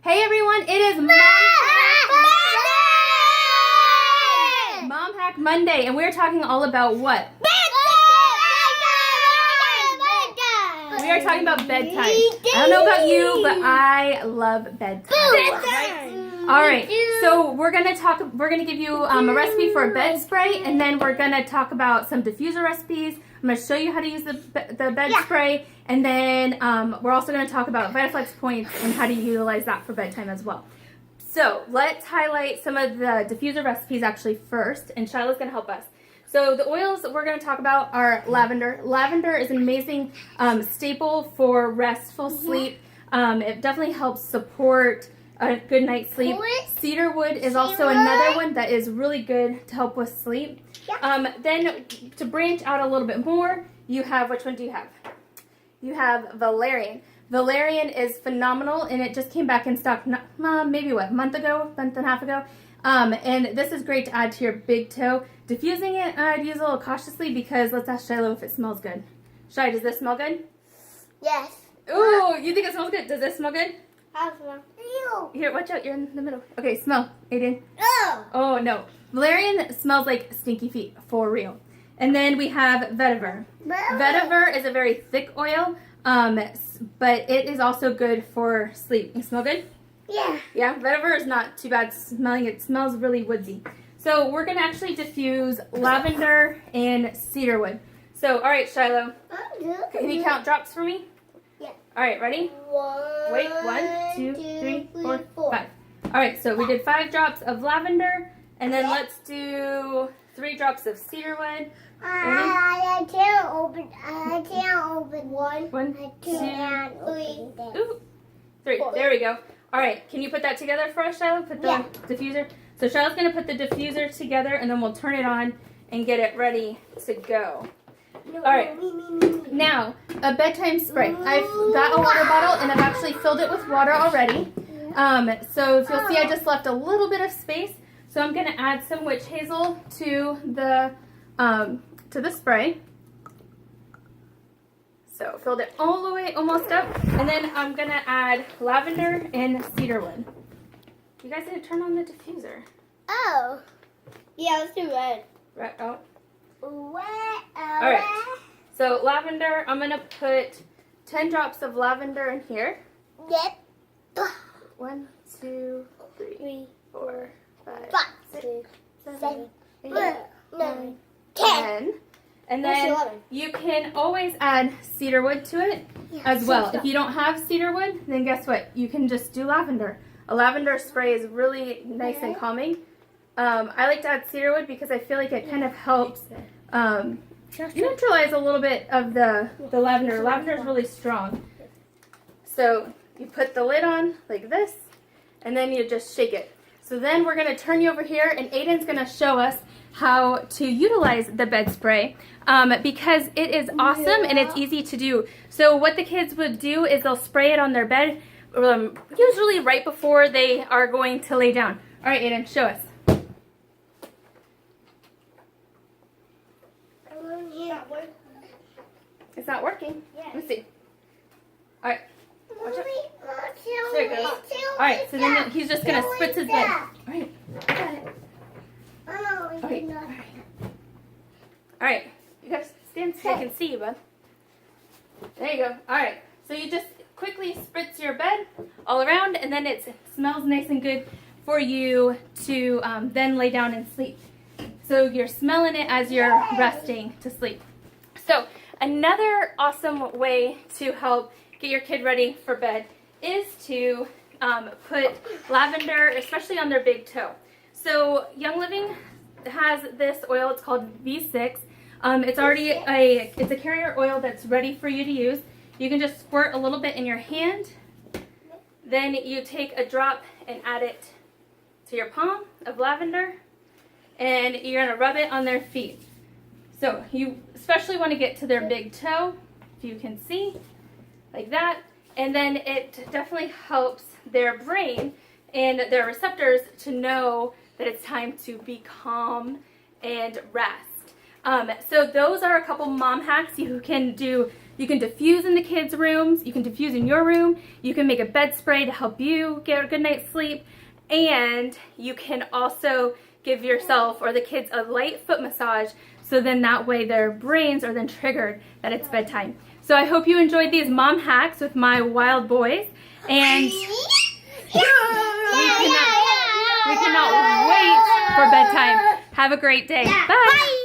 Hey everyone, it is Mom Hack Monday, and we're talking all about what? We are talking about bedtime. I don't know about you, but I love bedtime. Right? All right, so we're gonna give you a recipe for a bed spray, and then we're gonna talk about some diffuser recipes. I'm gonna show you how to use the bed spray, and then we're also gonna talk about Vitaflex points and how to utilize that for bedtime as well. So let's highlight some of the diffuser recipes actually first, and Shiloh's gonna help us. So the oils that we're going to talk about are lavender. Lavender is an amazing staple for restful sleep. It definitely helps support a good night's sleep. Cedarwood is also another one that is really good to help with sleep. Then to branch out a little bit more, you have, which one do you have? You have valerian. Valerian is phenomenal, and it just came back in stock maybe what, month and a half ago. And this is great to add to your big toe. Diffusing it, I'd use a little cautiously because let's ask Shiloh if it smells good. Shai, does this smell good? Yes. Ooh, you think it smells good? Does this smell good? I smell. Here, watch out, you're in the middle. Okay, smell, Aiden. Oh. Oh no, valerian smells like stinky feet, for real. And then we have vetiver. Vetiver is a very thick oil, but it is also good for sleep. You smell good? Yeah. Yeah, vetiver is not too bad smelling. It smells really woodsy. So we're going to actually diffuse lavender and cedarwood. So, all right, Shiloh, can you count drops for me? Yeah. All right, ready? Wait, 1, 2, 3, 4, 5. All right, so we did 5 drops of lavender, and then let's do 3 drops of cedarwood. I can't open. One, 1, 2, 3. Four. There we go. All right, can you put that together for us, Shiloh? Put the diffuser. So Shiloh's going to put the diffuser together, and then we'll turn it on and get it ready to go. All right. Now, a bedtime spray. I've got a water bottle, and I've actually filled it with water already. So if you'll see, I just left a little bit of space. So I'm going to add some witch hazel to the spray. So filled it all the way almost up, and then I'm gonna add lavender and cedarwood. You guys didn't turn on the diffuser. Oh. Yeah, let's do red. Right. Oh. All right. So lavender, I'm gonna put 10 drops of lavender in here. Yep. 1, 2, 3, 4, 5, 6, 7, 8, 9, 10. 10. And then you can always add cedarwood to it as well. If you don't have cedarwood, then guess what? You can just do lavender. A lavender spray is really nice and calming. I like to add cedarwood because I feel like it kind of helps neutralize a little bit of the lavender. Lavender is really strong. So you put the lid on like this, and then you just shake it. So then we're going to turn you over here, and Aiden's going to show us how to utilize the bed spray because it is awesome and it's easy to do. So what the kids would do is they'll spray it on their bed usually right before they are going to lay down. All right, Aiden, show us. It's not working. Let me see. All right. Watch it. There it goes. All right, so then he's just going to spritz his bed. All right. Got it. All right, you gotta stand so I can see you, bud. There you go. All right, so you just quickly spritz your bed all around, and then it smells nice and good for you to then lay down and sleep. So you're smelling it as you're resting to sleep. So another awesome way to help get your kid ready for bed is to put lavender, especially on their big toe. So Young Living has this oil. It's called V6. It's already it's a carrier oil that's ready for you to use. You can just squirt a little bit in your hand. Then you take a drop and add it to your palm of lavender, and you're gonna rub it on their feet. So you especially want to get to their big toe, if you can see, like that. And then it definitely helps their brain and their receptors to know that it's time to be calm and rest. So those are a couple mom hacks you can do You can diffuse in the kids' rooms. You can diffuse in your room. You can make a bed spray to help you get a good night's sleep. And you can also give yourself or the kids a light foot massage, so then that way their brains are then triggered that it's bedtime. So I hope you enjoyed these mom hacks with my wild boys, and we cannot wait for bedtime. Have a great day. Bye.